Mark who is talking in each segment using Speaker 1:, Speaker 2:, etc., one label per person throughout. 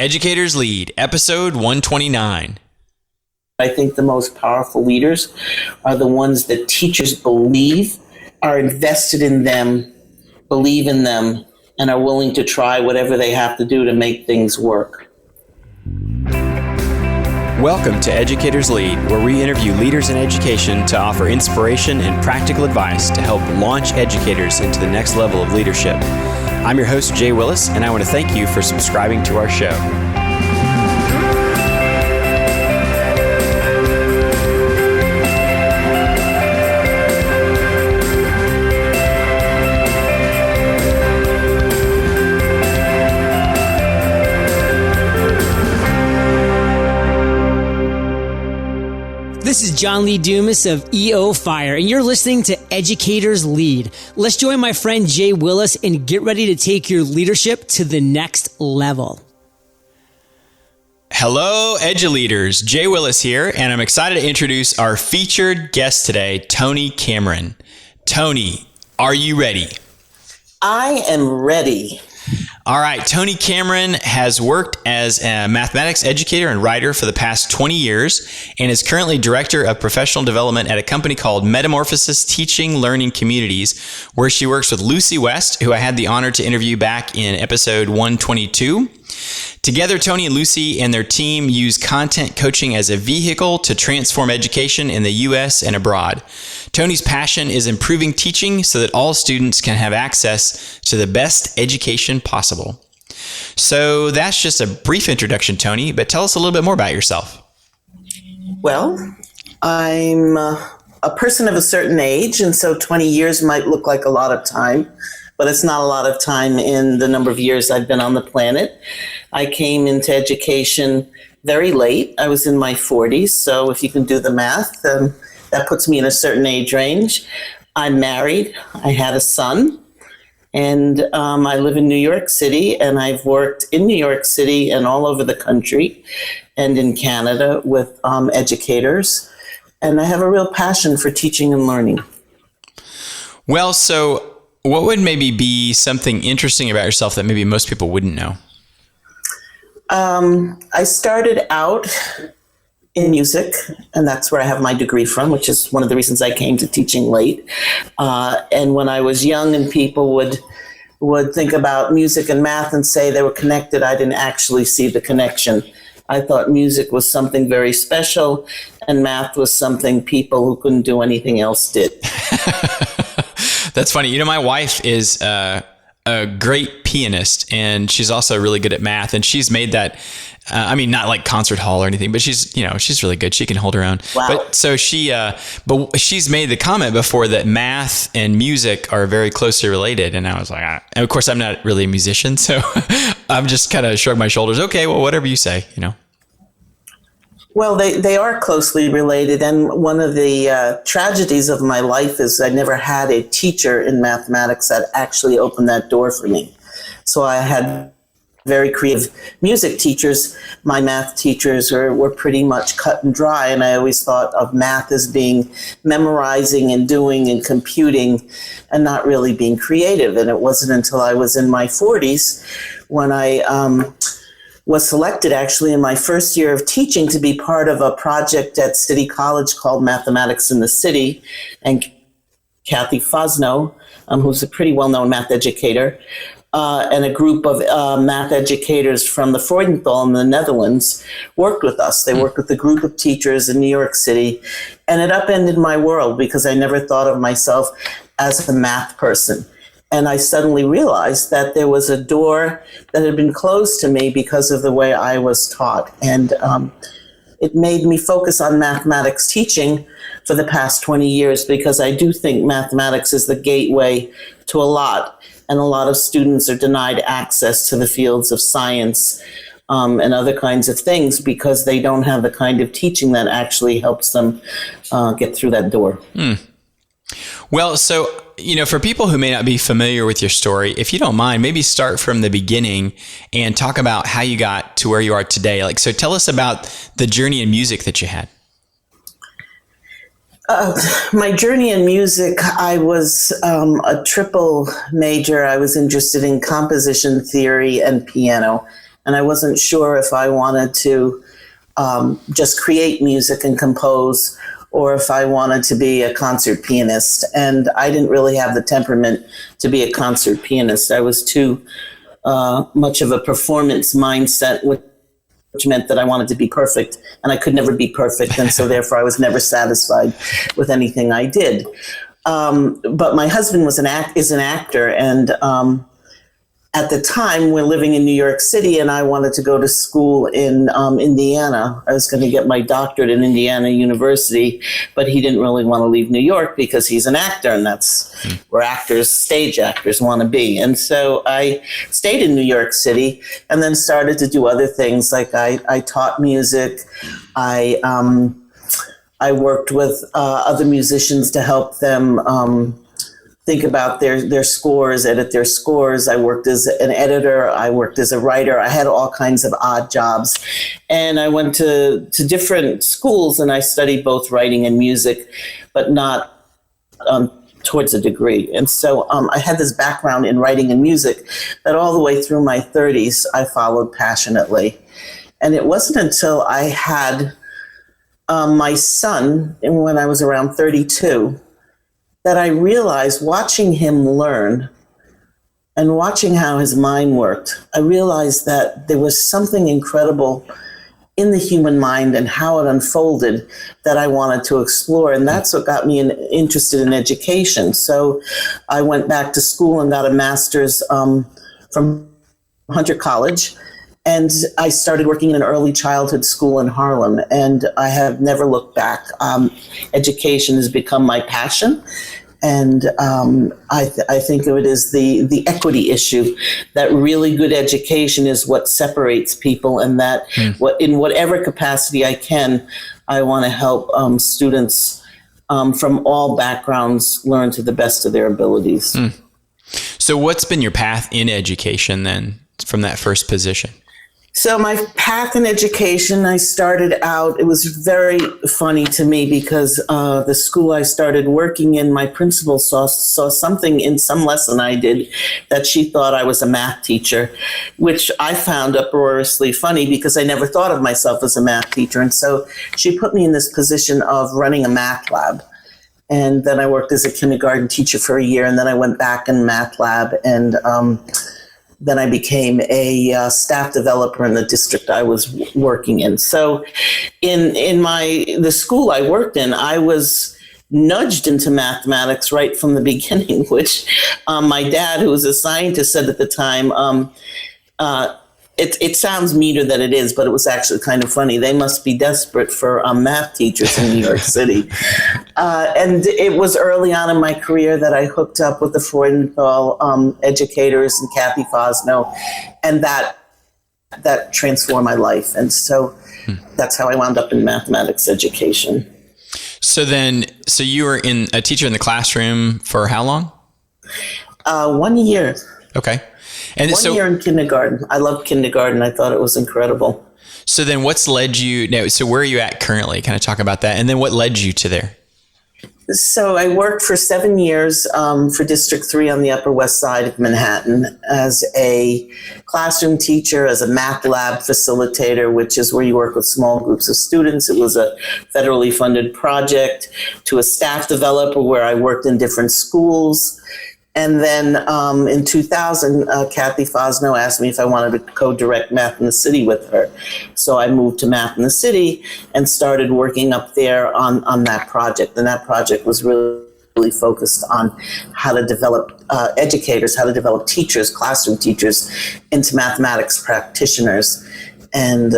Speaker 1: Educators Lead, episode 129.
Speaker 2: I think the most powerful leaders are the ones that teachers believe, are invested in them, believe in them, and are willing to try whatever they have to do to make things work.
Speaker 1: Welcome to Educators Lead, where we interview leaders in education to offer inspiration and practical advice to help launch educators into the next level of leadership. I'm your host, Jay Willis, and I want to thank you for subscribing to our show.
Speaker 3: This is John Lee Dumas of EO Fire, and you're listening to Educators Lead. Let's join my friend Jay Willis and get ready to take your leadership to the next level.
Speaker 1: Hello, EduLeaders. Jay Willis here, and I'm excited to introduce our featured guest today, Toni Cameron. Toni, are you ready?
Speaker 2: I am ready.
Speaker 1: All right. Toni Cameron has worked as a mathematics educator and writer for the past 20 years and is currently director of professional development at a company called Metamorphosis Teaching Learning Communities, where she works with Lucy West, who I had the honor to interview back in episode 122. Together, Toni and Lucy and their team use content coaching as a vehicle to transform education in the U.S. and abroad. Toni's passion is improving teaching so that all students can have access to the best education possible. So that's just a brief introduction, Toni, but tell us a little bit more about yourself.
Speaker 2: Well, I'm a person of a certain age, and so 20 years might look like a lot of time, but it's not a lot of time in the number of years I've been on the planet. I came into education very late. I was in my 40s, so if you can do the math, that puts me in a certain age range. I'm married. I had a son, and I live in New York City, and I've worked in New York City and all over the country and in Canada with educators, and I have a real passion for teaching and learning.
Speaker 1: Well, so what would maybe be something interesting about yourself that maybe most people wouldn't know?
Speaker 2: I started out in music, and that's where I have my degree from, which is one of the reasons I came to teaching late. And when I was young and people would think about music and math and say they were connected, I didn't actually see the connection. I thought music was something very special, and math was something people who couldn't do anything else did.
Speaker 1: That's funny. You know, my wife is a great pianist, and she's also really good at math, and she's made that, not like concert hall or anything, but she's really good. She can hold her own.
Speaker 2: Wow.
Speaker 1: But so but she's made the comment before that math and music are very closely related. And I was like, and of course I'm not really a musician, so I'm just kind of shrug my shoulders. Okay, well, whatever you say,
Speaker 2: Well, they are closely related, and one of the tragedies of my life is I never had a teacher in mathematics that actually opened that door for me. So I had very creative music teachers. My math teachers were pretty much cut and dry, and I always thought of math as being memorizing and doing and computing and not really being creative. And it wasn't until I was in my 40s when I was selected actually in my first year of teaching to be part of a project at City College called Mathematics in the City. And Cathy Fosnot, who's a pretty well-known math educator, and a group of math educators from the Freudenthal in the Netherlands worked with us. They worked with a group of teachers in New York City, and it upended my world because I never thought of myself as a math person. And I suddenly realized that there was a door that had been closed to me because of the way I was taught. And it made me focus on mathematics teaching for the past 20 years because I do think mathematics is the gateway to a lot. And a lot of students are denied access to the fields of science and other kinds of things because they don't have the kind of teaching that actually helps them get through that door.
Speaker 1: Well, so for people who may not be familiar with your story, if you don't mind, maybe start from the beginning and talk about how you got to where you are today. So tell us about the journey in music that you had.
Speaker 2: My journey in music, I was a triple major. I was interested in composition theory and piano. And I wasn't sure if I wanted to just create music and compose, or if I wanted to be a concert pianist. And I didn't really have the temperament to be a concert pianist. I was too much of a performance mindset, which meant that I wanted to be perfect, and I could never be perfect. And so therefore I was never satisfied with anything I did. But my husband is an actor, and at the time we're living in New York City, and I wanted to go to school in Indiana. I was going to get my doctorate in Indiana University, but he didn't really want to leave New York because he's an actor, and that's where stage actors want to be. And so I stayed in New York City and then started to do other things. Like I taught music. I worked with other musicians to help them think about their scores, edit their scores. I worked as an editor. I worked as a writer. I had all kinds of odd jobs. And I went to different schools, and I studied both writing and music, but not towards a degree. And so I had this background in writing and music that all the way through my 30s, I followed passionately. And it wasn't until I had my son, when I was around 32, that I realized, watching him learn and watching how his mind worked, I realized that there was something incredible in the human mind and how it unfolded that I wanted to explore. And that's what got me interested in education. So I went back to school and got a master's from Hunter College. And I started working in an early childhood school in Harlem, and I have never looked back. Education has become my passion, and I think of it as the equity issue, that really good education is what separates people, and that in whatever capacity I can, I want to help students from all backgrounds learn to the best of their abilities.
Speaker 1: So what's been your path in education then, from that first position?
Speaker 2: So my path in education, I started out, it was very funny to me because the school I started working in, my principal saw something in some lesson I did that she thought I was a math teacher, which I found uproariously funny because I never thought of myself as a math teacher. And so she put me in this position of running a math lab. And then I worked as a kindergarten teacher for a year, and then I went back in math lab, and then I became a staff developer in the district I was working in. So in the school I worked in, I was nudged into mathematics right from the beginning, which my dad, who was a scientist, said at the time, it sounds meaner than it is, but it was actually kind of funny. They must be desperate for math teachers in New York City. And it was early on in my career that I hooked up with the Freudenthal educators and Cathy Fosnot, and that transformed my life. And so that's how I wound up in mathematics education.
Speaker 1: So you were a teacher in the classroom for how long?
Speaker 2: 1 year.
Speaker 1: Okay. And
Speaker 2: One year in kindergarten. I loved kindergarten. I thought it was incredible.
Speaker 1: So then what's led you now? So where are you at currently? Kind of talk about that. And then what led you to there?
Speaker 2: So I worked for 7 years for District 3 on the Upper West Side of Manhattan as a classroom teacher, as a math lab facilitator, which is where you work with small groups of students. It was a federally funded project, to a staff developer where I worked in different schools. And then in 2000, Cathy Fosnot asked me if I wanted to co-direct Math in the City with her. So I moved to Math in the City and started working up there on that project. And that project was really focused on how to develop educators, how to develop teachers, classroom teachers, into mathematics practitioners. And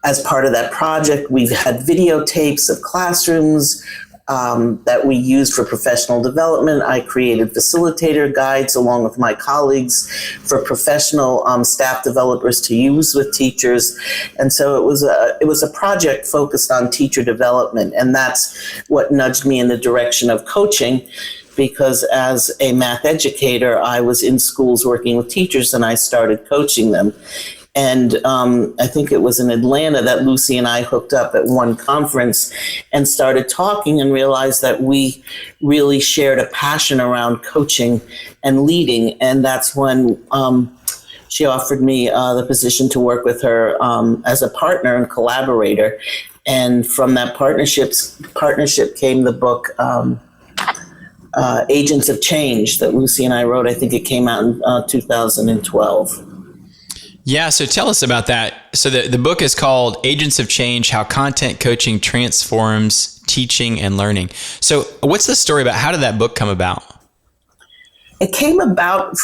Speaker 2: as part of that project, we've had videotapes of classrooms that we used for professional development. I created facilitator-guides along with my colleagues for professional staff developers to use with teachers. And so it was a project focused on teacher development. And that's what nudged me in the direction of coaching, because as a math educator, I was in schools working with teachers, and I started coaching them. And I think it was in Atlanta that Lucy and I hooked up at one conference and started talking, and realized that we really shared a passion around coaching and leading. And that's when she offered me the position to work with her as a partner and collaborator. And from that partnership came the book Agents of Change that Lucy and I wrote. I think it came out in 2012.
Speaker 1: Yeah, so tell us about that. So the book is called Agents of Change, How Content Coaching Transforms Teaching and Learning. So what's the story about? How did that book come about?
Speaker 2: It came about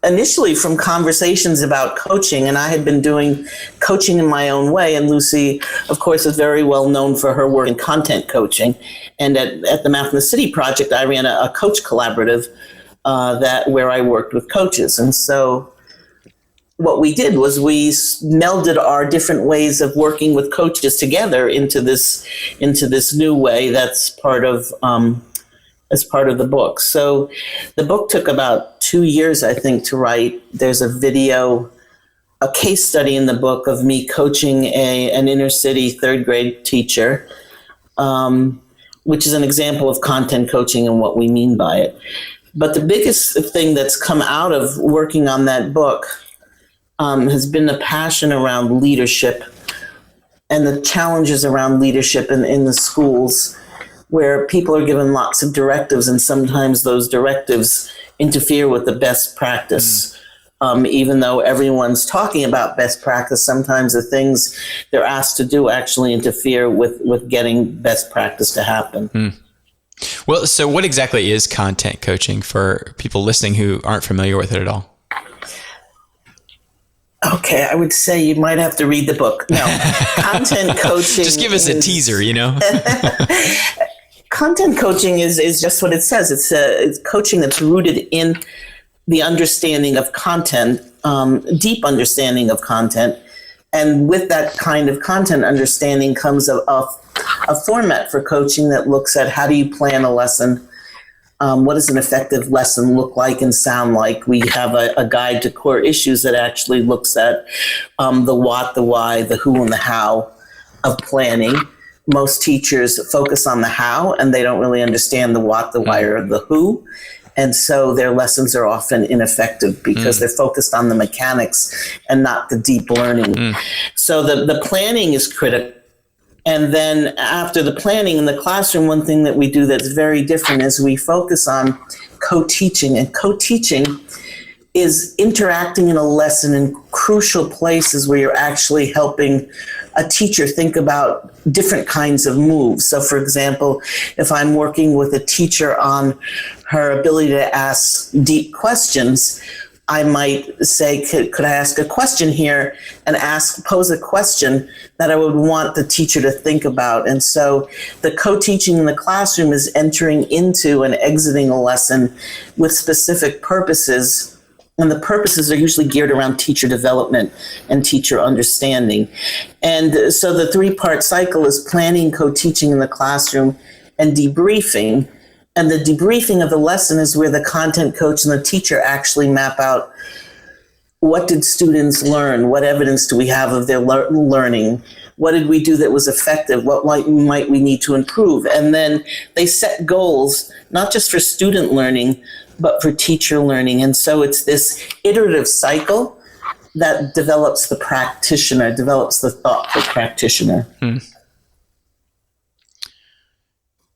Speaker 2: initially from conversations about coaching, and I had been doing coaching in my own way. And Lucy, of course, is very well known for her work in content coaching. And at the Math in the City project, I ran a coach collaborative where I worked with coaches. And so what we did was we melded our different ways of working with coaches together into this new way that's part of the book. So the book took about 2 years, I think, to write. There's a case study in the book of me coaching an inner city third grade teacher, which is an example of content coaching and what we mean by it. But the biggest thing that's come out of working on that book has been the passion around leadership and the challenges around leadership in the schools, where people are given lots of directives, and sometimes those directives interfere with the best practice. Even though everyone's talking about best practice, sometimes the things they're asked to do actually interfere with getting best practice to happen.
Speaker 1: Well, so what exactly is content coaching for people listening who aren't familiar with it at all?
Speaker 2: Okay, I would say you might have to read the book. No, content coaching.
Speaker 1: Just give us a teaser,
Speaker 2: Content coaching is just what it says. It's coaching that's rooted in the understanding of content, deep understanding of content. And with that kind of content understanding comes a format for coaching that looks at how do you plan a lesson. What does an effective lesson look like and sound like? We have a guide to core issues that actually looks at the what, the why, the who, and the how of planning. Most teachers focus on the how, and they don't really understand the what, the why, or the who. And so their lessons are often ineffective because they're focused on the mechanics and not the deep learning. So the planning is critical. And then after the planning in the classroom, one thing that we do that's very different is we focus on co-teaching. And co-teaching is interacting in a lesson in crucial places where you're actually helping a teacher think about different kinds of moves. So for example, if I'm working with a teacher on her ability to ask deep questions, I might say, could I ask a question here and pose a question that I would want the teacher to think about. And so the co-teaching in the classroom is entering into and exiting a lesson with specific purposes. And the purposes are usually geared around teacher development and teacher understanding. And so the 3-part cycle is planning, co-teaching in the classroom, and debriefing. And the debriefing of the lesson is where the content coach and the teacher actually map out what did students learn? What evidence do we have of their learning? What did we do that was effective? What might we need to improve? And then they set goals, not just for student learning, but for teacher learning. And so it's this iterative cycle that develops the practitioner, develops the thoughtful practitioner.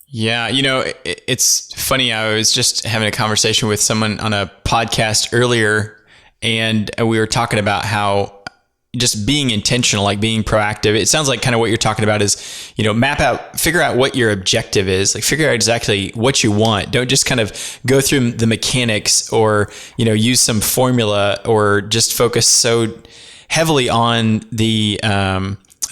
Speaker 1: Yeah, it's funny. I was just having a conversation with someone on a podcast earlier, and we were talking about how just being intentional, like being proactive. It sounds like kind of what you're talking about is, figure out what your objective is, like figure out exactly what you want. Don't just kind of go through the mechanics or, use some formula or just focus so heavily on the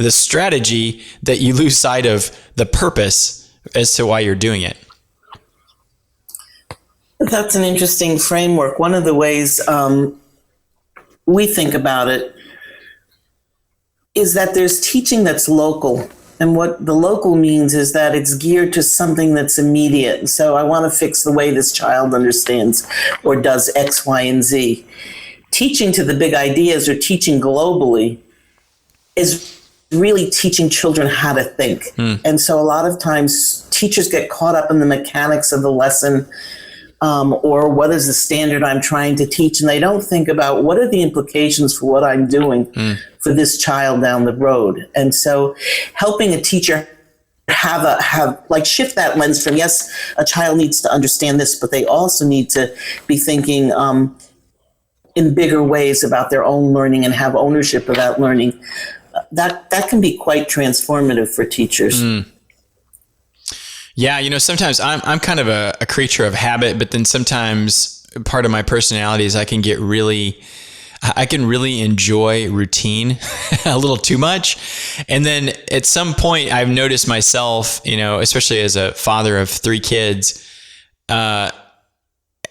Speaker 1: strategy that you lose sight of the purpose as to why you're doing it.
Speaker 2: That's an interesting framework. One of the ways we think about it is that there's teaching that's local. And what the local means is that it's geared to something that's immediate. So I want to fix the way this child understands or does X, Y, and Z. Teaching to the big ideas or teaching globally is really teaching children how to think. And so a lot of times teachers get caught up in the mechanics of the lesson or what is the standard I'm trying to teach, and they don't think about what are the implications for what I'm doing for this child down the road. And so helping a teacher shift that lens from, yes, a child needs to understand this, but they also need to be thinking in bigger ways about their own learning and have ownership of that learning. That can be quite transformative for teachers.
Speaker 1: Yeah, sometimes I'm kind of a creature of habit, but then sometimes part of my personality is I can really enjoy routine a little too much. And then at some point I've noticed myself, especially as a father of 3 kids,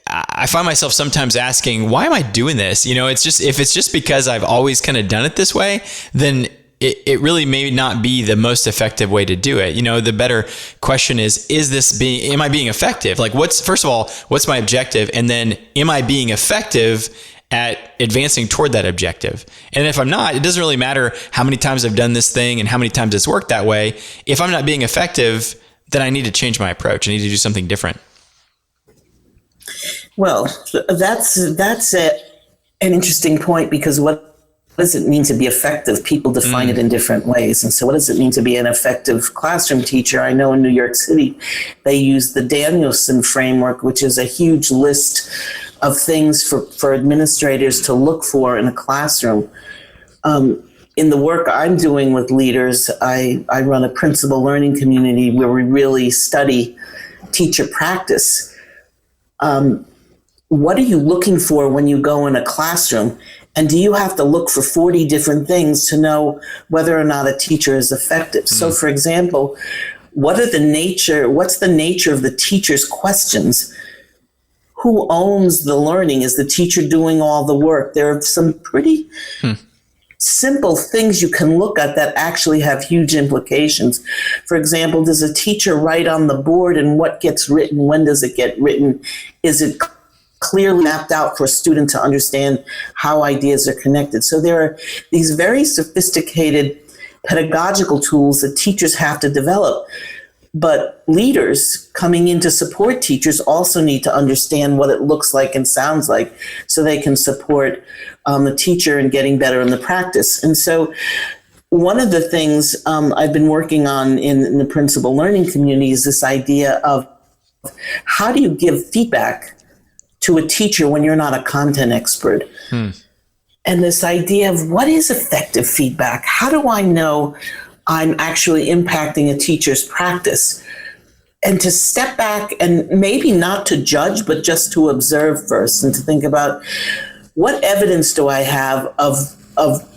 Speaker 1: I find myself sometimes asking, why am I doing this? If it's just because I've always kind of done it this way, then it really may not be the most effective way to do it. The better question is am I being effective? Like first of all, what's my objective? And then am I being effective at advancing toward that objective? And if I'm not, it doesn't really matter how many times I've done this thing and how many times it's worked that way. If I'm not being effective, then I need to change my approach. I need to do something different.
Speaker 2: Well, that's an interesting point, because what does it mean to be effective? People define it in different ways. And so what does it mean to be an effective classroom teacher? I know in New York City, they use the Danielson framework, which is a huge list of things for administrators to look for in a classroom. In the work I'm doing with leaders, I run a principal learning community where we really study teacher practice. What are you looking for when you go in a classroom? And do you have to look for 40 different things to know whether or not a teacher is effective? So, for example, what's the nature of the teacher's questions? Who owns the learning? Is the teacher doing all the work? There are some pretty simple things you can look at that actually have huge implications. For example, does a teacher write on the board, and what gets written? When does it get written? Is it clearly mapped out for a student to understand how ideas are connected? So there are these very sophisticated pedagogical tools that teachers have to develop. But leaders coming in to support teachers also need to understand what it looks like and sounds like, so they can support the teacher in getting better in the practice. And so one of the things I've been working on in the principal learning community is this idea of how do you give feedback to a teacher when you're not a content expert? And this idea of what is effective feedback? How do I know I'm actually impacting a teacher's practice? And to step back and maybe not to judge, but just to observe first, and to think about what evidence do I have of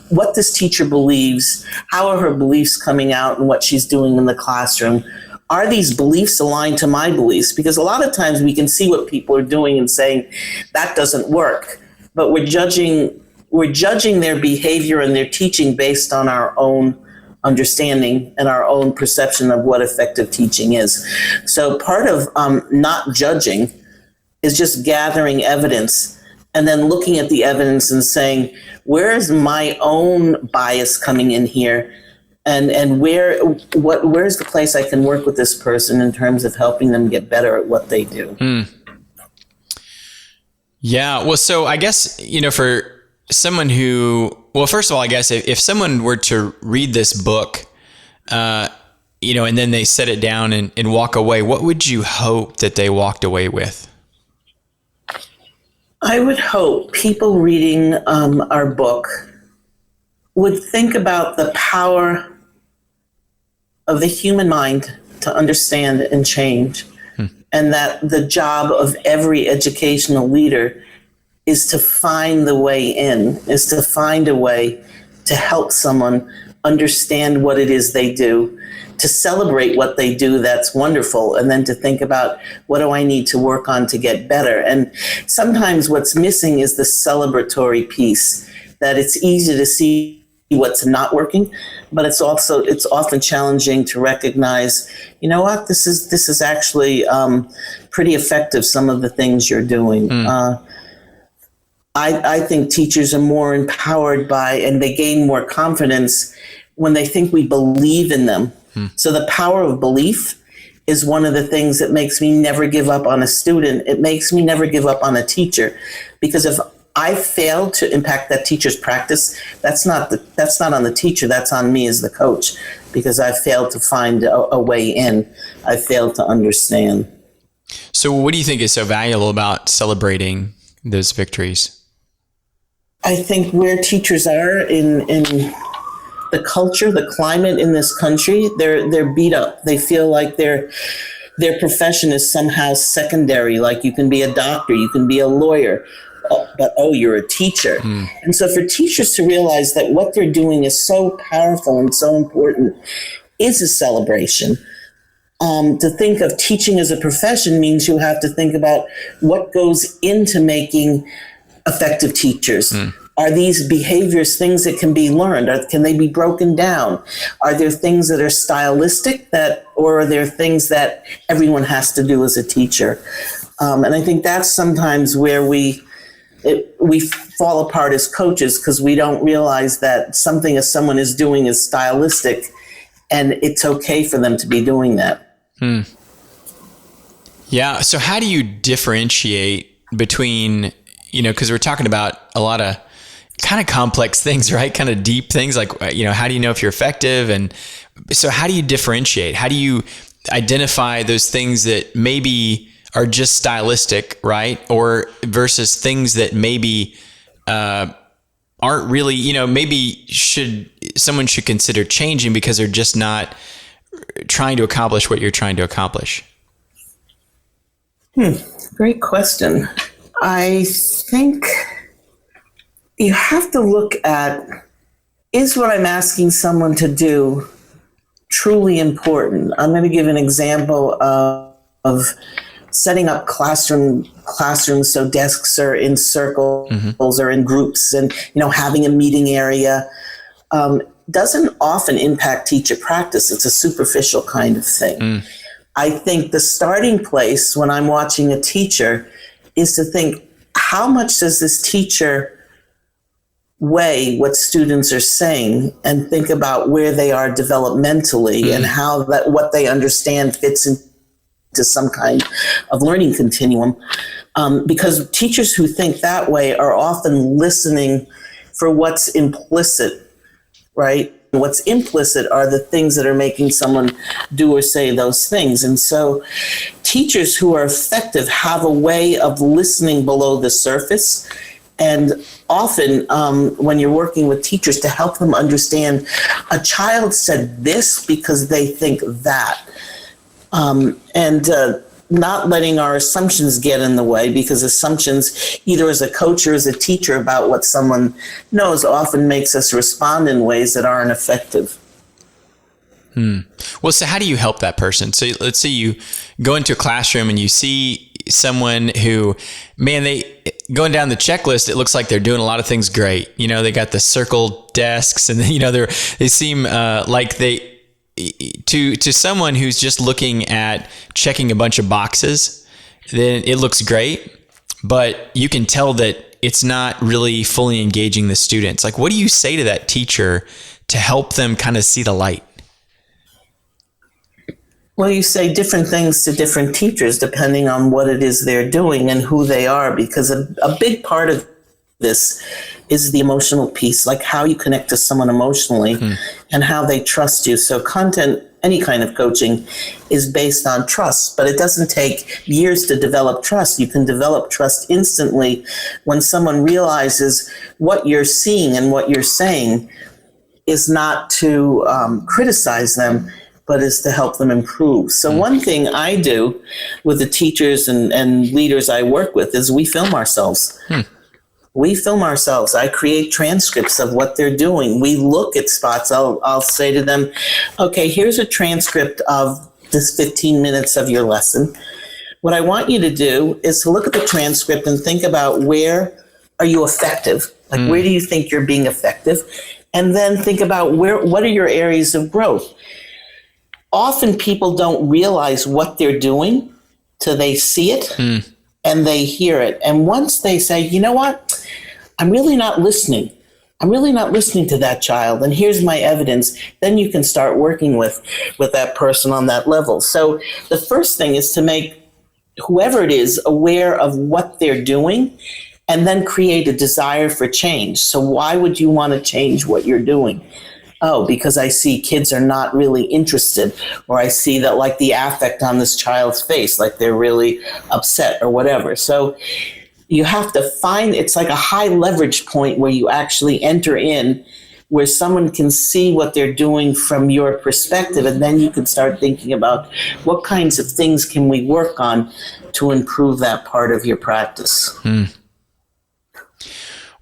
Speaker 2: what this teacher believes? How are her beliefs coming out in what she's doing in the classroom? Are these beliefs aligned to my beliefs? Because a lot of times we can see what people are doing and saying that doesn't work, but we're judging their behavior and their teaching based on our own understanding and our own perception of what effective teaching is. So part of not judging is just gathering evidence and then looking at the evidence and saying, where is my own bias coming in here? And where's the place I can work with this person in terms of helping them get better at what they do?
Speaker 1: Yeah. Well, so I guess, for someone who, well, first of all, I guess if someone were to read this book, and then they set it down and walk away, what would you hope that they walked away with?
Speaker 2: I would hope people reading our book would think about the power of the human mind to understand and change, and that the job of every educational leader is to find the way in, is to find a way to help someone understand what it is they do, to celebrate what they do, that's wonderful, and then to think about what do I need to work on to get better. And sometimes what's missing is the celebratory piece, that it's easy to see what's not working, but it's often challenging to recognize, you know what, this is actually pretty effective, some of the things you're doing. I think teachers are more empowered by, and they gain more confidence when they think we believe in them. So the power of belief is one of the things that makes me never give up on a student. It makes me never give up on a teacher, because if I fail to impact that teacher's practice, that's not on the teacher, that's on me as the coach, because I failed to find a way in. I failed to understand.
Speaker 1: So what do you think is so valuable about celebrating those victories?
Speaker 2: I think where teachers are in the culture, the climate in this country, they're beat up. They feel like their profession is somehow secondary. Like, you can be a doctor, you can be a lawyer, but you're a teacher. And so for teachers to realize that what they're doing is so powerful and so important is a celebration. To think of teaching as a profession means you have to think about what goes into making effective teachers. Are these behaviors things that can be learned? Can they be broken down? Are there things that are stylistic or are there things that everyone has to do as a teacher? And I think that's sometimes where we fall apart as coaches, because we don't realize that something as someone is doing is stylistic, and it's okay for them to be doing that.
Speaker 1: Yeah. So how do you differentiate between, because we're talking about a lot of kind of complex things, right? Kind of deep things, like, how do you know if you're effective? And so how do you differentiate? How do you identify those things that maybe are just stylistic, right? Or versus things that maybe aren't really, maybe someone should consider changing because they're just not trying to accomplish what you're trying to accomplish?
Speaker 2: Great question. I think you have to look at, is what I'm asking someone to do truly important? I'm going to give an example of setting up classrooms so desks are in circles or in groups, and having a meeting area doesn't often impact teacher practice. It's a superficial kind of thing. I think the starting place when I'm watching a teacher is to think, how much does this teacher weigh what students are saying, and think about where they are developmentally and how what they understand fits into some kind of learning continuum. Because teachers who think that way are often listening for what's implicit, right? What's implicit are the things that are making someone do or say those things. And so teachers who are effective have a way of listening below the surface. And often when you're working with teachers, to help them understand, a child said this because they think that. And not letting our assumptions get in the way, because assumptions, either as a coach or as a teacher, about what someone knows often makes us respond in ways that aren't effective.
Speaker 1: Well, so how do you help that person? So let's say you go into a classroom and you see someone who, they going down the checklist, it looks like they're doing a lot of things great. They got the circled desks, and they seem like they, to someone who's just looking at checking a bunch of boxes, then it looks great, but you can tell that it's not really fully engaging the students. Like, what do you say to that teacher to help them kind of see the light?
Speaker 2: Well, you say different things to different teachers depending on what it is they're doing and who they are, because a big part of this is the emotional piece, like how you connect to someone emotionally and how they trust you. So content, any kind of coaching, is based on trust, but it doesn't take years to develop trust. You can develop trust instantly when someone realizes what you're seeing and what you're saying is not to criticize them, but is to help them improve. So one thing I do with the teachers and leaders I work with is we film ourselves. We film ourselves. I create transcripts of what they're doing. We look at spots. I'll say to them, okay, here's a transcript of this 15 minutes of your lesson. What I want you to do is to look at the transcript and think about, where are you effective? Like, where do you think you're being effective? And then think about what are your areas of growth? Often people don't realize what they're doing till they see it and they hear it. And once they say, you know what? I'm really not listening. I'm really not listening to that child, and here's my evidence. Then you can start working with that person on that level. So the first thing is to make whoever it is aware of what they're doing, and then create a desire for change. So why would you want to change what you're doing? Oh, because I see kids are not really interested, or I see that like the affect on this child's face, like they're really upset or whatever. So you have to find, it's like a high leverage point where you actually enter in, where someone can see what they're doing from your perspective, and then you can start thinking about what kinds of things can we work on to improve that part of your practice.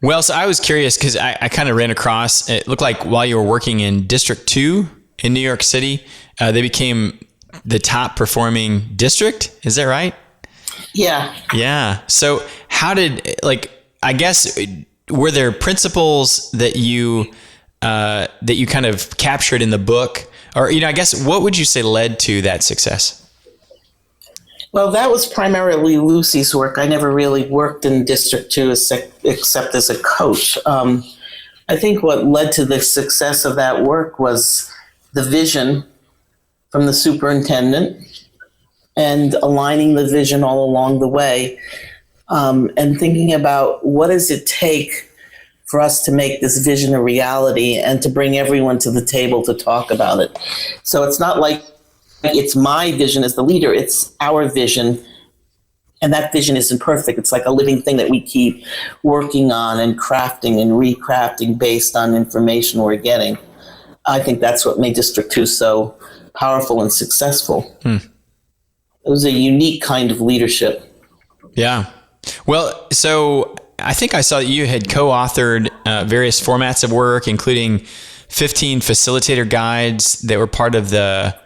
Speaker 1: Well, so I was curious because I kind of ran across, it looked like while you were working in District 2 in New York City, they became the top performing district. Is that right?
Speaker 2: Yeah.
Speaker 1: Yeah. So how did, I guess, were there principles that you kind of captured in the book? Or, I guess, what would you say led to that success?
Speaker 2: Well, that was primarily Lucy's work. I never really worked in District 2 except as a coach. I think what led to the success of that work was the vision from the superintendent and aligning the vision all along the way, and thinking about what does it take for us to make this vision a reality and to bring everyone to the table to talk about it. So it's not like it's my vision as the leader, it's our vision. And that vision isn't perfect. It's like a living thing that we keep working on and crafting and recrafting based on information we're getting. I think that's what made District 2 so powerful and successful. It was a unique kind of leadership.
Speaker 1: Yeah. Well, so I think I saw that you had co-authored various formats of work, including 15 facilitator-guides that were part of the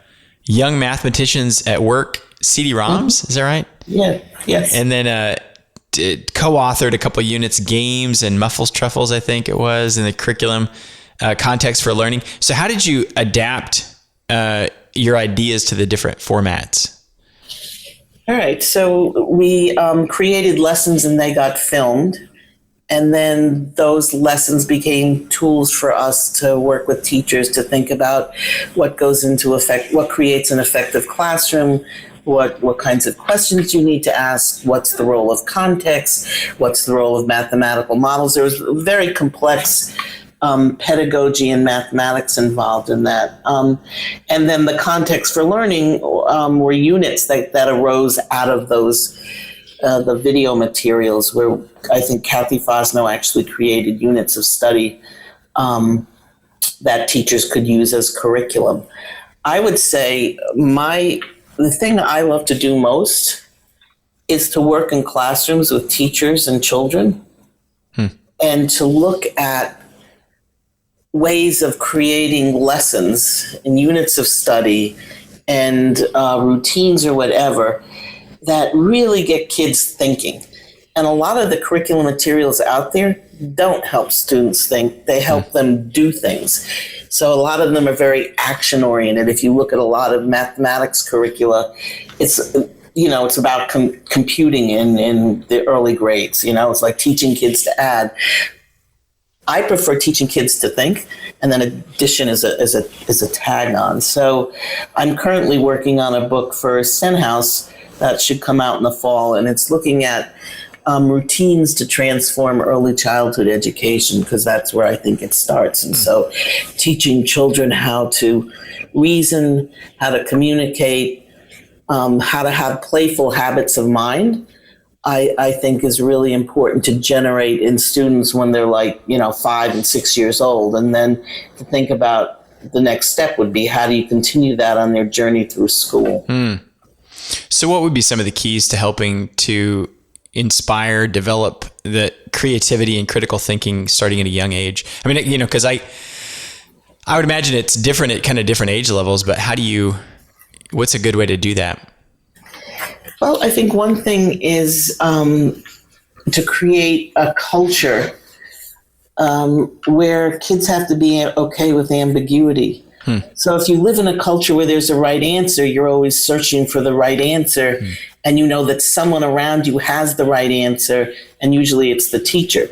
Speaker 1: Young Mathematicians at Work CD-ROMs. Is that right?
Speaker 2: Yeah. Yes.
Speaker 1: And then co-authored a couple of units, games and Muffles Truffles, I think it was, in the curriculum, Context for Learning. So how did you adapt your ideas to the different formats?
Speaker 2: All right. So we created lessons and they got filmed. And then those lessons became tools for us to work with teachers to think about what goes into effect, what creates an effective classroom, what kinds of questions you need to ask, what's the role of context, what's the role of mathematical models. There was very complex pedagogy and mathematics involved in that. And then the context for learning were units that arose out of those the video materials, where I think Cathy Fosnot actually created units of study that teachers could use as curriculum. I would say the thing I love to do most is to work in classrooms with teachers and children and to look at ways of creating lessons and units of study and routines or whatever that really get kids thinking. And a lot of the curriculum materials out there don't help students think, they help them do things. So a lot of them are very action oriented. If you look at a lot of mathematics curricula, it's about computing in the early grades. It's like teaching kids to add. I prefer teaching kids to think, and then addition is a tag on. So I'm currently working on a book for Stenhouse that should come out in the fall, and it's looking at routines to transform early childhood education, because that's where I think it starts. And so teaching children how to reason, how to communicate, how to have playful habits of mind, I think is really important to generate in students when they're 5 and 6 years old. And then to think about the next step would be, how do you continue that on their journey through school?
Speaker 1: So what would be some of the keys to helping to inspire, develop the creativity and critical thinking starting at a young age? I mean, because I would imagine it's different at kind of different age levels, but what's a good way to do that?
Speaker 2: Well, I think one thing is to create a culture where kids have to be okay with ambiguity. So if you live in a culture where there's a right answer, you're always searching for the right answer, and you know that someone around you has the right answer, and usually it's the teacher.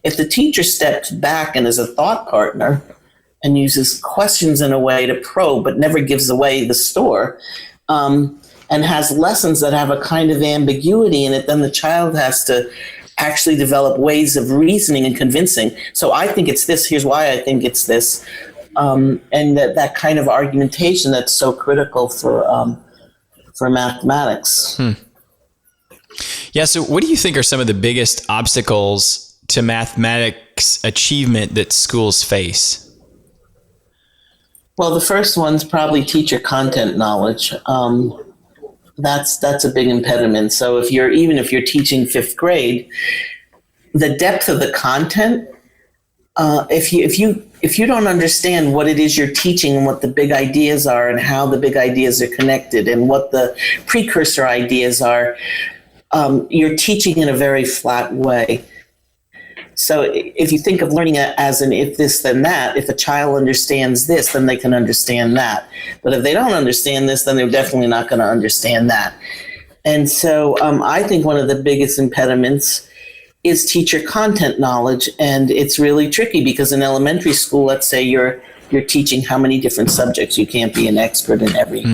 Speaker 2: if the teacher steps back and is a thought partner and uses questions in a way to probe, but never gives away the store, and has lessons that have a kind of ambiguity in it, then the child has to actually develop ways of reasoning and convincing. So I think it's this, here's why I think it's this. And that kind of argumentation that's so critical for mathematics.
Speaker 1: Yeah, so what do you think are some of the biggest obstacles to mathematics achievement that schools face?
Speaker 2: Well, the first one's probably teacher content knowledge. That's a big impediment. So if you're teaching fifth grade, the depth of the content, if you don't understand what it is you're teaching and what the big ideas are and how the big ideas are connected and what the precursor ideas are, you're teaching in a very flat way. So if you think of learning as an if this, then that, if a child understands this, then they can understand that. But if they don't understand this, then they're definitely not going to understand that. And so I think one of the biggest impediments is teacher content knowledge. And it's really tricky because in elementary school, let's say you're teaching how many different subjects. You can't be an expert in every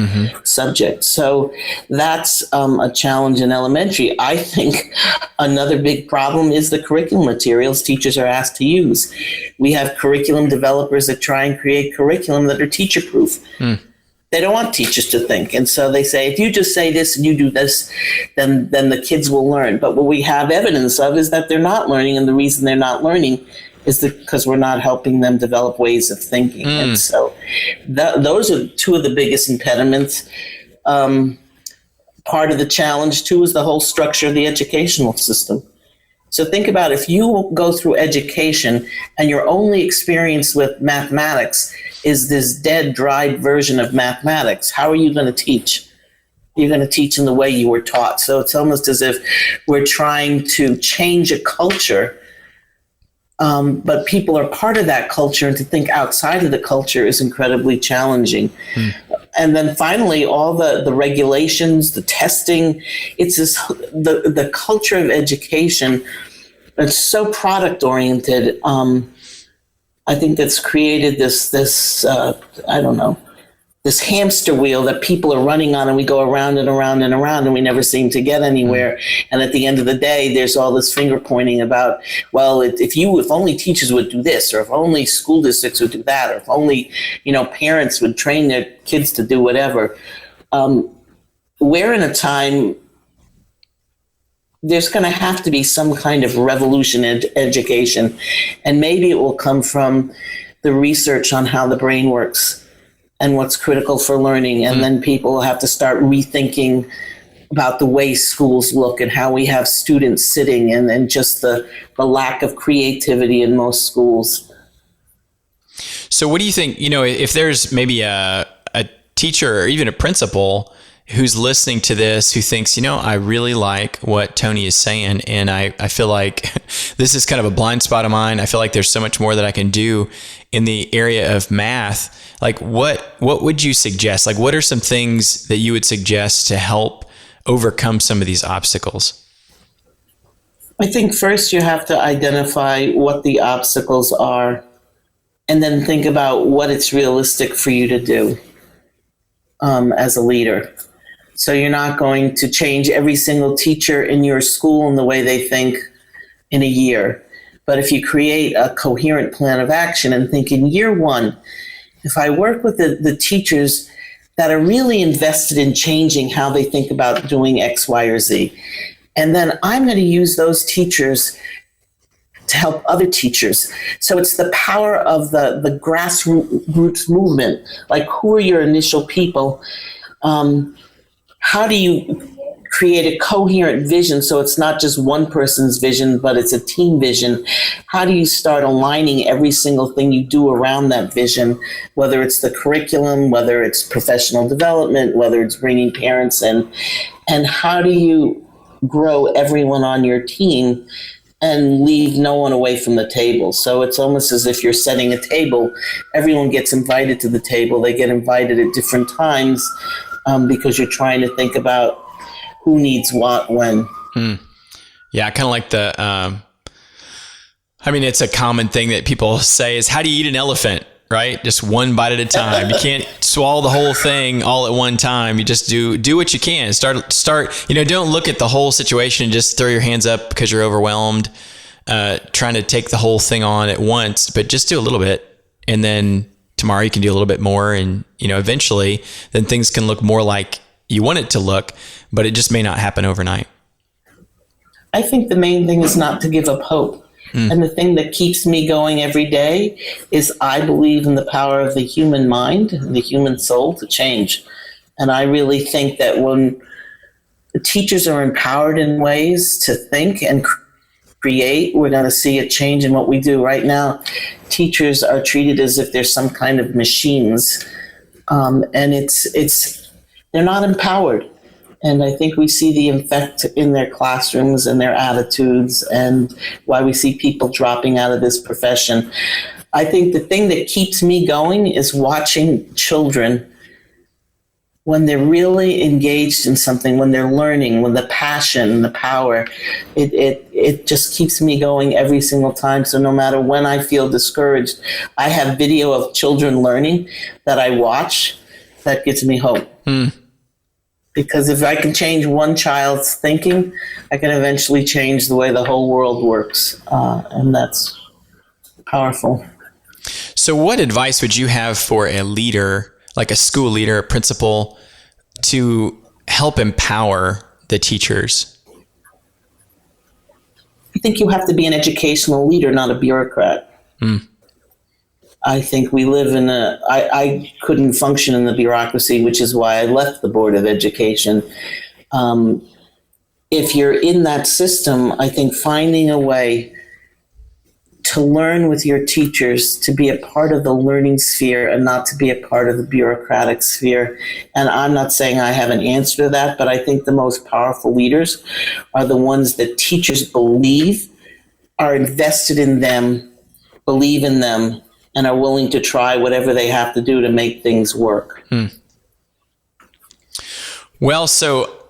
Speaker 2: subject. So that's a challenge in elementary. I think another big problem is the curriculum materials teachers are asked to use. We have curriculum developers that try and create curriculum that are teacher-proof. They don't want teachers to think. And so they say, if you just say this and you do this, then the kids will learn. But what we have evidence of is that they're not learning. And the reason they're not learning is because we're not helping them develop ways of thinking. And so those are two of the biggest impediments. Part of the challenge, too, is the whole structure of the educational system. So think about if you go through education and your only experience with mathematics is this dead, dried version of mathematics, how are you going to teach? You're going to teach in the way you were taught. So it's almost as if we're trying to change a culture, but people are part of that culture, and to think outside of the culture is incredibly challenging. And then finally, all the regulations, the testing, it's this, the culture of education that's so product oriented. I think that's created this this hamster wheel that people are running on, and we go around and around and around, and we never seem to get anywhere. And at the end of the day, there's all this finger pointing about, well, if only teachers would do this, or if only school districts would do that, or if only, parents would train their kids to do whatever. We're in a time, there's going to have to be some kind of revolution in education, and maybe it will come from the research on how the brain works and what's critical for learning. And then people will have to start rethinking about the way schools look and how we have students sitting, and just the lack of creativity in most schools.
Speaker 1: So what do you think, if there's maybe a teacher or even a principal who's listening to this, who thinks, I really like what Toni is saying, and I feel like this is kind of a blind spot of mine. I feel like there's so much more that I can do in the area of math. Like, what would you suggest? Like, what are some things that you would suggest to help overcome some of these obstacles?
Speaker 2: I think first you have to identify what the obstacles are, and then think about what it's realistic for you to do as a leader. So you're not going to change every single teacher in your school in the way they think in a year. But if you create a coherent plan of action and think in year one, if I work with the teachers that are really invested in changing how they think about doing X, Y, or Z, and then I'm going to use those teachers to help other teachers. So it's the power of the grassroots movement. Like, who are your initial people? How do you create a coherent vision so it's not just one person's vision, but it's a team vision? How do you start aligning every single thing you do around that vision, whether it's the curriculum, whether it's professional development, whether it's bringing parents in? And how do you grow everyone on your team and leave no one away from the table? So it's almost as if you're setting a table. Everyone gets invited to the table. They get invited at different times because you're trying to think about who needs what when.
Speaker 1: Yeah, kind of like the I mean, it's a common thing that people say is, how do you eat an elephant, right? Just one bite at a time. You can't swallow the whole thing all at one time. You just do what you can. Start, don't look at the whole situation and just throw your hands up because you're overwhelmed, trying to take the whole thing on at once, but just do a little bit. And then tomorrow you can do a little bit more. And, eventually then things can look more like you want it to look, but it just may not happen overnight.
Speaker 2: I think the main thing is not to give up hope. And the thing that keeps me going every day is I believe in the power of the human mind, the human soul to change. And I really think that when teachers are empowered in ways to think and create, we're going to see a change in what we do. Right now, teachers are treated as if they're some kind of machines. And they're not empowered. And I think we see the effect in their classrooms and their attitudes and why we see people dropping out of this profession. I think the thing that keeps me going is watching children when they're really engaged in something, when they're learning, when the passion, the power, it just keeps me going every single time. So no matter when I feel discouraged, I have video of children learning that I watch that gives me hope. Because if I can change one child's thinking, I can eventually change the way the whole world works. And that's powerful.
Speaker 1: So what advice would you have for a leader, like a school leader, a principal, to help empower the teachers?
Speaker 2: I think you have to be an educational leader, not a bureaucrat. I think we live in I couldn't function in the bureaucracy, which is why I left the Board of Education. If you're in that system, I think finding a way to learn with your teachers, to be a part of the learning sphere and not to be a part of the bureaucratic sphere. And I'm not saying I have an answer to that, but I think the most powerful leaders are the ones that teachers believe, are invested in them, believe in them, and are willing to try whatever they have to do to make things work.
Speaker 1: Well, so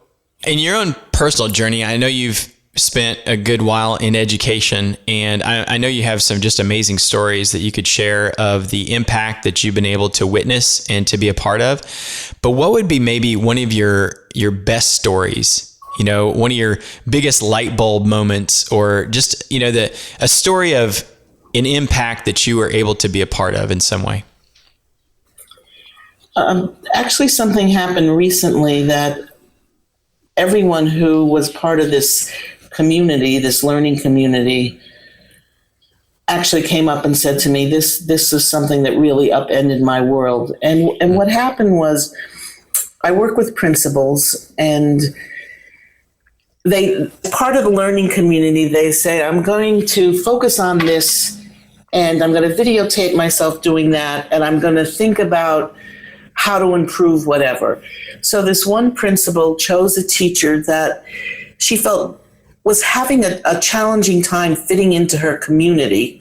Speaker 1: in your own personal journey, I know you've spent a good while in education, and I know you have some just amazing stories that you could share of the impact that you've been able to witness and to be a part of. But what would be maybe one of your best stories? One of your biggest light bulb moments, or just, a story of an impact that you were able to be a part of in some way?
Speaker 2: Actually, something happened recently that everyone who was part of this community, this learning community, actually came up and said to me, this is something that really upended my world. And what happened was, I work with principals, and part of the learning community, they say, I'm going to focus on this, and I'm going to videotape myself doing that, and I'm going to think about how to improve whatever. So this one principal chose a teacher that she felt was having a challenging time fitting into her community,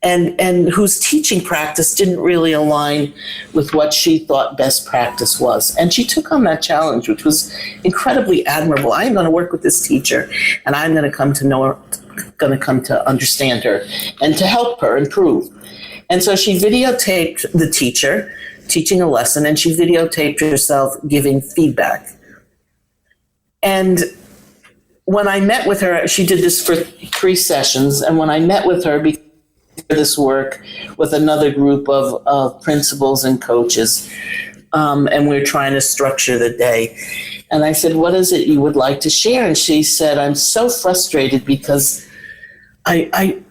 Speaker 2: and whose teaching practice didn't really align with what she thought best practice was. And she took on that challenge, which was incredibly admirable. I'm going to work with this teacher, and I'm going to come to understand her and to help her improve. And so she videotaped the teacher teaching a lesson, and she videotaped herself giving feedback. And when I met with her, she did this for 3 sessions. And when I met with her before this work with another group of principals and coaches, and we were trying to structure the day. And I said, what is it you would like to share? And she said, I'm so frustrated because I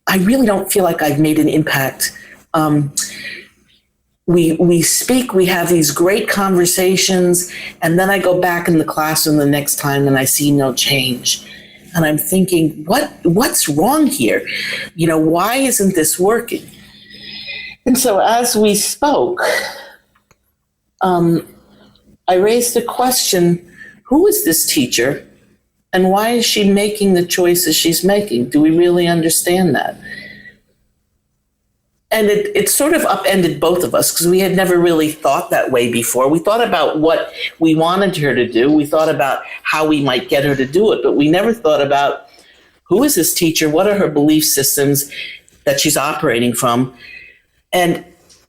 Speaker 2: really don't feel like I've made an impact. We speak, we have these great conversations, and then I go back in the classroom the next time and I see no change. And I'm thinking, what's wrong here? Why isn't this working? And so as we spoke, I raised the question, who is this teacher? And why is she making the choices she's making? Do we really understand that? And it sort of upended both of us, because we had never really thought that way before. We thought about what we wanted her to do. We thought about how we might get her to do it, but we never thought about who is this teacher? What are her belief systems that she's operating from? And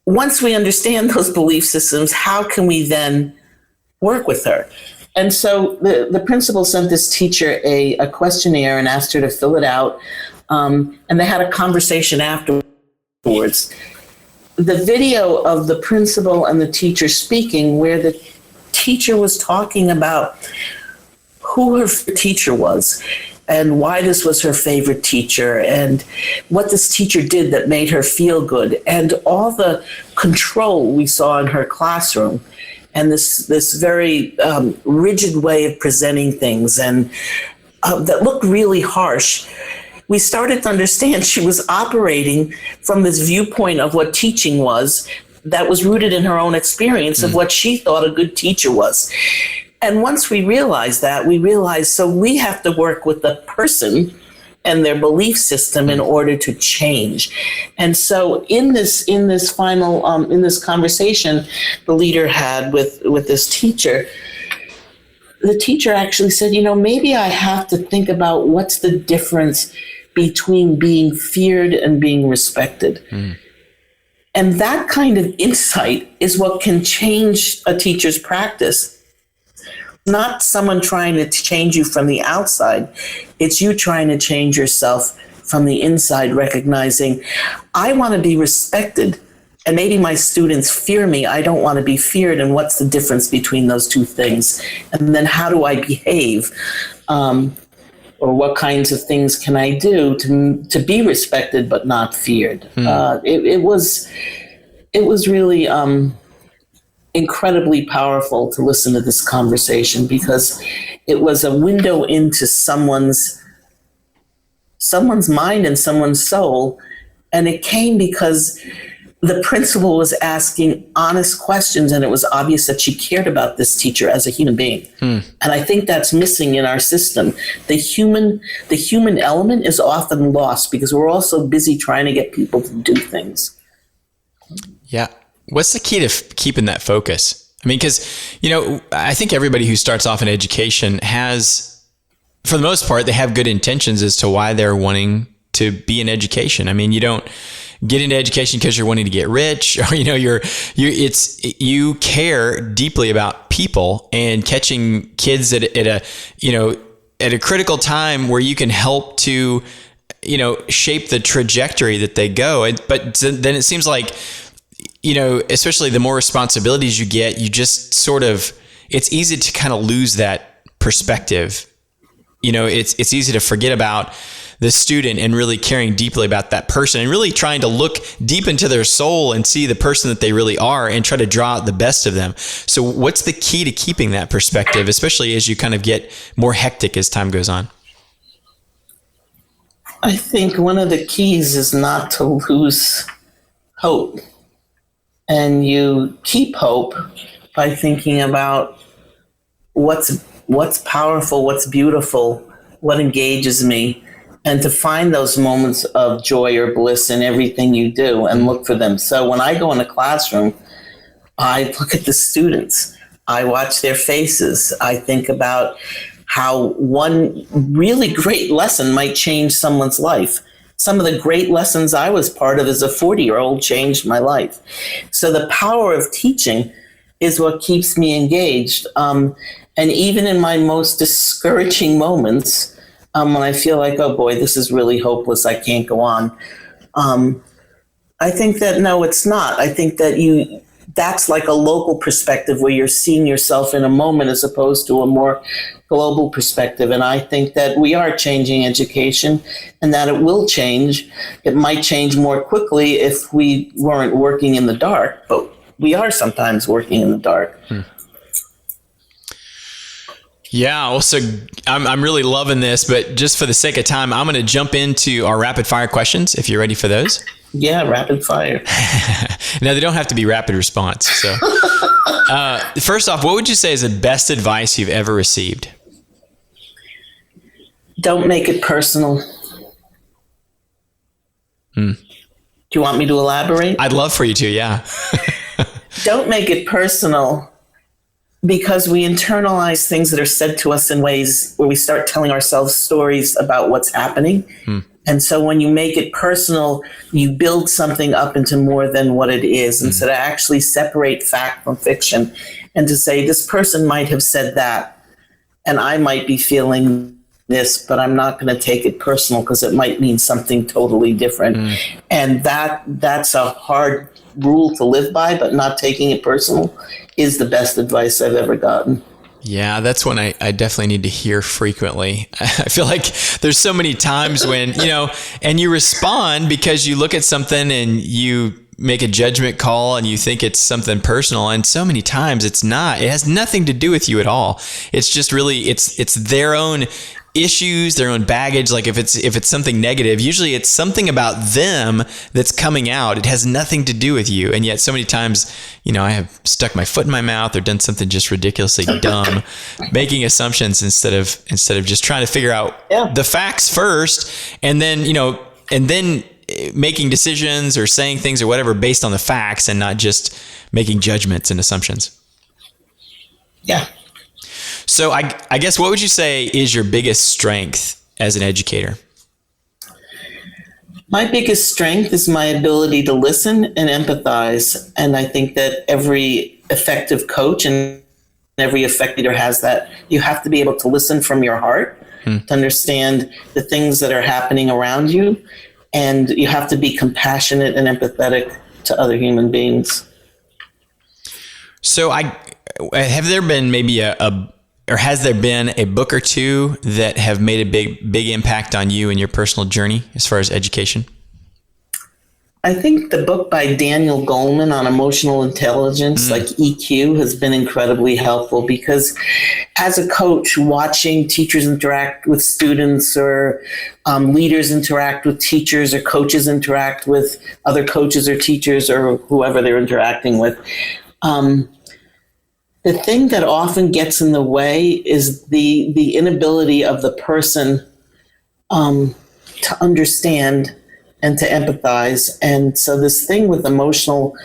Speaker 2: once we understand those belief systems, how can we then work with her? And so the principal sent this teacher a questionnaire and asked her to fill it out. And they had a conversation afterwards. The video of the principal and the teacher speaking, where the teacher was talking about who her teacher was and why this was her favorite teacher and what this teacher did that made her feel good, and all the control we saw in her classroom, and this very rigid way of presenting things, and that looked really harsh. We started to understand she was operating from this viewpoint of what teaching was that was rooted in her own experience of what she thought a good teacher was. And once we realized that, we realized, so we have to work with the person and their belief system in order to change. And so in this final in this conversation the leader had with this teacher, the teacher actually said, maybe I have to think about what's the difference between being feared and being respected. And that kind of insight is what can change a teacher's practice. Not someone trying to change you from the outside. It's you trying to change yourself from the inside, recognizing, I want to be respected, and maybe my students fear me. I don't want to be feared. And what's the difference between those two things? And then how do I behave? Or what kinds of things can I do to be respected but not feared? It was really incredibly powerful to listen to this conversation, because it was a window into someone's mind and someone's soul. And it came because the principal was asking honest questions, and it was obvious that she cared about this teacher as a human being. And I think that's missing in our system. The human element is often lost because we're also busy trying to get people to do things.
Speaker 1: Yeah. What's the key to keeping that focus? I mean, because, I think everybody who starts off in education has, for the most part, they have good intentions as to why they're wanting to be in education. I mean, you don't get into education because you're wanting to get rich, or, you care deeply about people and catching kids at a critical time where you can help to, shape the trajectory that they go. But then it seems like, especially the more responsibilities you get, you just it's easy to kind of lose that perspective. It's easy to forget about the student and really caring deeply about that person and really trying to look deep into their soul and see the person that they really are and try to draw out the best of them. So what's the key to keeping that perspective, especially as you kind of get more hectic as time goes on?
Speaker 2: I think one of the keys is not to lose hope. And you keep hope by thinking about what's powerful, what's beautiful, what engages me, and to find those moments of joy or bliss in everything you do and look for them. So when I go in a classroom, I look at the students. I watch their faces. I think about how one really great lesson might change someone's life. Some of the great lessons I was part of as a 40-year-old changed my life. So the power of teaching is what keeps me engaged. And even in my most discouraging moments, when I feel like, oh boy, this is really hopeless, I can't go on. I think that, no, it's not. I think that that's like a local perspective where you're seeing yourself in a moment as opposed to a more global perspective. And I think that we are changing education and that it will change. It might change more quickly if we weren't working in the dark, but we are sometimes working in the dark.
Speaker 1: Yeah. Also, I'm really loving this, but just for the sake of time, I'm going to jump into our rapid fire questions if you're ready for those.
Speaker 2: Yeah, rapid fire.
Speaker 1: Now, they don't have to be rapid response. So, first off, what would you say is the best advice you've ever received?
Speaker 2: Don't make it personal. Do you want me to elaborate?
Speaker 1: I'd love for you to, yeah.
Speaker 2: Don't make it personal because we internalize things that are said to us in ways where we start telling ourselves stories about what's happening. And so when you make it personal, you build something up into more than what it is. And so to actually separate fact from fiction and to say, this person might have said that, and I might be feeling this, but I'm not going to take it personal because it might mean something totally different. And that's a hard rule to live by, but not taking it personal is the best advice I've ever gotten.
Speaker 1: Yeah, that's one I definitely need to hear frequently. I feel like there's so many times when, and you respond because you look at something and you make a judgment call and you think it's something personal. And so many times it's not. It has nothing to do with you at all. It's just really, it's their own issues, their own baggage. Like if it's something negative, usually it's something about them that's coming out. It has nothing to do with you. And yet so many times, I have stuck my foot in my mouth or done something just ridiculously dumb, making assumptions instead of just trying to figure out the facts first, and then, making decisions or saying things or whatever based on the facts and not just making judgments and assumptions.
Speaker 2: Yeah.
Speaker 1: So I guess what would you say is your biggest strength as an educator?
Speaker 2: My biggest strength is my ability to listen and empathize. And I think that every effective coach and every effective leader has that. You have to be able to listen from your heart to understand the things that are happening around you. And you have to be compassionate and empathetic to other human beings.
Speaker 1: So have there been maybe or has there been a book or two that have made a big impact on you in your personal journey as far as education?
Speaker 2: I think the book by Daniel Goleman on emotional intelligence, like EQ, has been incredibly helpful because as a coach, watching teachers interact with students or leaders interact with teachers or coaches interact with other coaches or teachers or whoever they're interacting with, the thing that often gets in the way is the inability of the person to understand and to empathize. And so this thing with emotional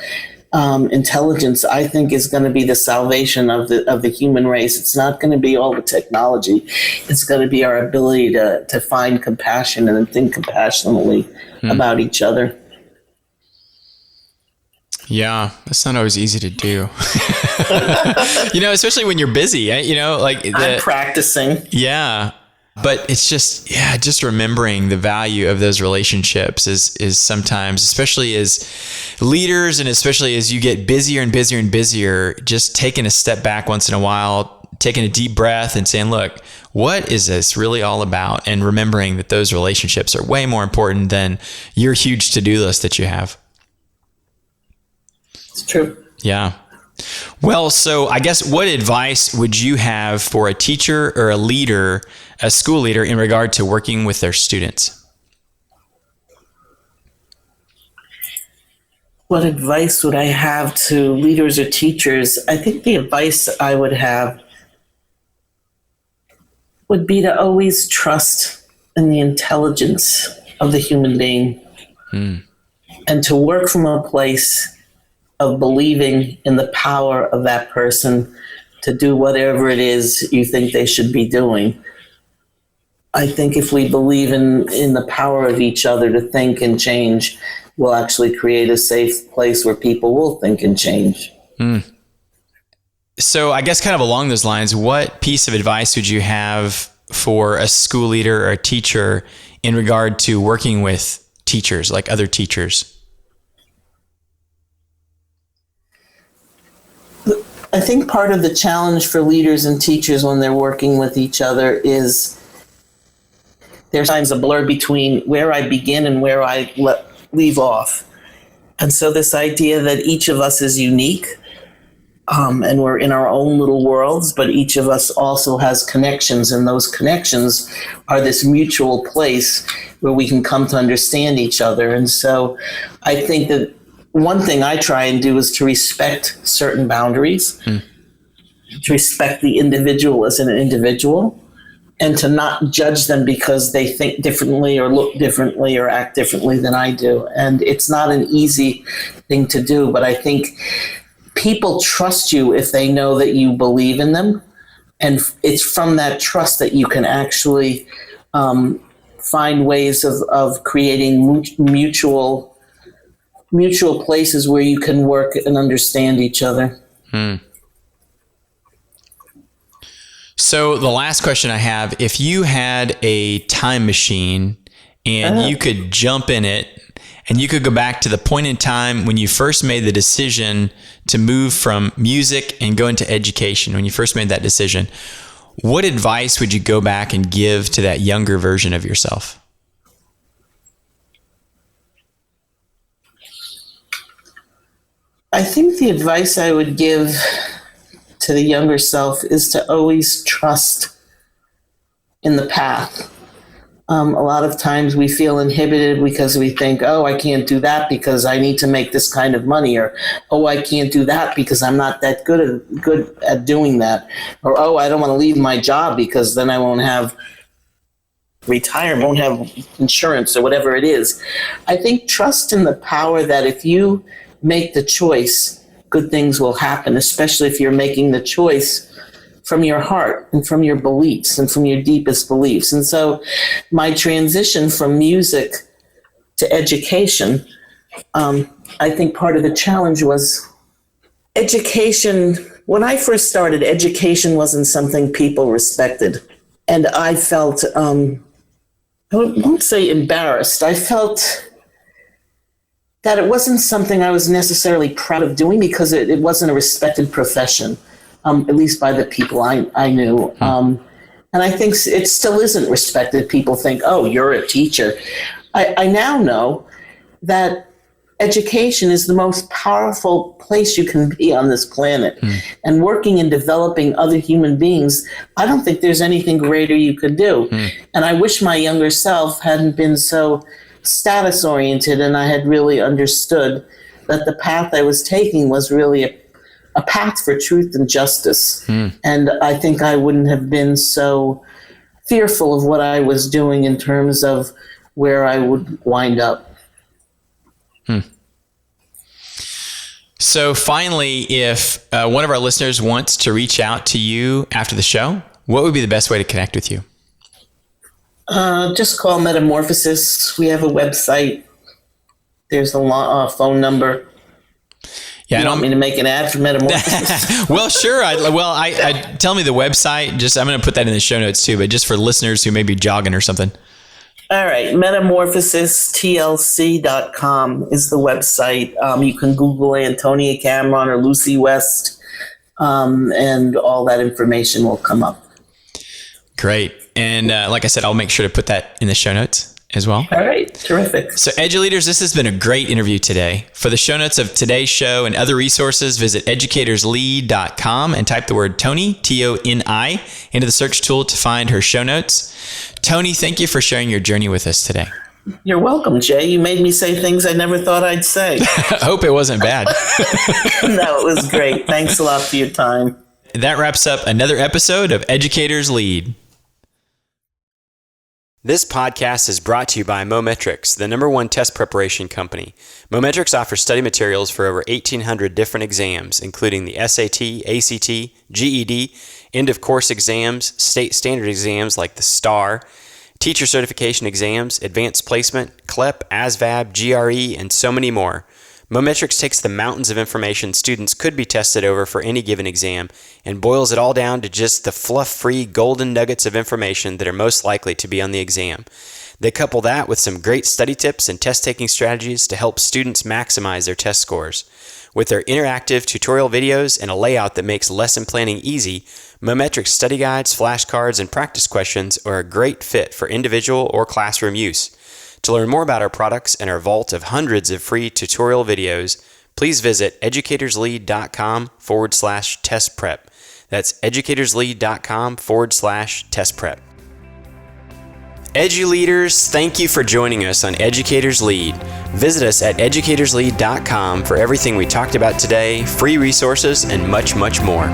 Speaker 2: intelligence, I think, is going to be the salvation of the human race. It's not going to be all the technology. It's going to be our ability to find compassion and think compassionately about each other.
Speaker 1: Yeah, that's not always easy to do. Especially when you're busy, I'm
Speaker 2: practicing.
Speaker 1: Yeah. But it's just remembering the value of those relationships is sometimes, especially as leaders and especially as you get busier and busier and busier, just taking a step back once in a while, taking a deep breath and saying, look, what is this really all about? And remembering that those relationships are way more important than your huge to-do list that you have.
Speaker 2: It's true.
Speaker 1: Yeah. Well, so I guess what advice would you have for a teacher or a leader, a school leader, in regard to working with their students?
Speaker 2: What advice would I have to leaders or teachers? I think the advice I would have would be to always trust in the intelligence of the human being and to work from a place of believing in the power of that person to do whatever it is you think they should be doing. I think if we believe in the power of each other to think and change, we'll actually create a safe place where people will think and change.
Speaker 1: So I guess kind of along those lines, what piece of advice would you have for a school leader or a teacher in regard to working with teachers, like other teachers?
Speaker 2: I think part of the challenge for leaders and teachers when they're working with each other is there's times a blur between where I begin and where I leave off. And so this idea that each of us is unique and we're in our own little worlds, but each of us also has connections, and those connections are this mutual place where we can come to understand each other. And so I think that one thing I try and do is to respect certain boundaries, to respect the individual as an individual, and to not judge them because they think differently or look differently or act differently than I do. And it's not an easy thing to do, but I think people trust you if they know that you believe in them. And it's from that trust that you can actually find ways of creating mutual places where you can work and understand each other.
Speaker 1: So the last question I have, if you had a time machine and you could jump in it and you could go back to the point in time when you first made the decision to move from music and go into education, when you first made that decision, what advice would you go back and give to that younger version of yourself?
Speaker 2: I think the advice I would give to the younger self is to always trust in the path. A lot of times we feel inhibited because we think, oh, I can't do that because I need to make this kind of money, or, oh, I can't do that because I'm not that good at doing that, or, oh, I don't want to leave my job because then I won't have retirement, won't have insurance, or whatever it is. I think trust in the power that if you make the choice, good things will happen, especially if you're making the choice from your heart and from your beliefs and from your deepest beliefs. And so my transition from music to education, I think part of the challenge was education. When I first started, education wasn't something people respected. And I felt, I won't say embarrassed, I felt that it wasn't something I was necessarily proud of doing because it wasn't a respected profession. At least by the people I knew. And I think it still isn't respected. People think, oh, you're a teacher. I now know that education is the most powerful place you can be on this planet. And working and developing other human beings, I don't think there's anything greater you could do. And I wish my younger self hadn't been so status oriented and I had really understood that the path I was taking was really a path for truth and justice. And I think I wouldn't have been so fearful of what I was doing in terms of where I would wind up.
Speaker 1: So finally, if one of our listeners wants to reach out to you after the show, what would be the best way to connect with you?
Speaker 2: Just call Metamorphosis. We have a website. There's a phone number. Yeah, you want me to make an ad for Metamorphosis?
Speaker 1: Well, sure. I tell me the website. I'm going to put that in the show notes too, but just for listeners who may be jogging or something.
Speaker 2: All right. Metamorphosistlc.com is the website. You can Google Toni Cameron or Lucy West, and all that information will come up.
Speaker 1: Great. And like I said, I'll make sure to put that in the show notes as well.
Speaker 2: All right. Terrific.
Speaker 1: So EduLeaders, this has been a great interview today. For the show notes of today's show and other resources, visit educatorslead.com and type the word Toni, T-O-N-I, into the search tool to find her show notes. Toni, thank you for sharing your journey with us today.
Speaker 2: You're welcome, Jay. You made me say things I never thought I'd say.
Speaker 1: I hope it wasn't bad.
Speaker 2: No, it was great. Thanks a lot for your time.
Speaker 1: That wraps up another episode of Educators Lead. This podcast is brought to you by Mometrics, the #1 test preparation company. Mometrics offers study materials for over 1,800 different exams, including the SAT, ACT, GED, end-of-course exams, state standard exams like the STAR, teacher certification exams, advanced placement, CLEP, ASVAB, GRE, and so many more. Mometrics takes the mountains of information students could be tested over for any given exam and boils it all down to just the fluff-free golden nuggets of information that are most likely to be on the exam. They couple that with some great study tips and test-taking strategies to help students maximize their test scores. With their interactive tutorial videos and a layout that makes lesson planning easy, Mometrics study guides, flashcards, and practice questions are a great fit for individual or classroom use. To learn more about our products and our vault of hundreds of free tutorial videos, please visit educatorslead.com/test prep. That's educatorslead.com/test prep. EduLeaders, thank you for joining us on Educators Lead. Visit us at educatorslead.com for everything we talked about today, free resources, and much, much more.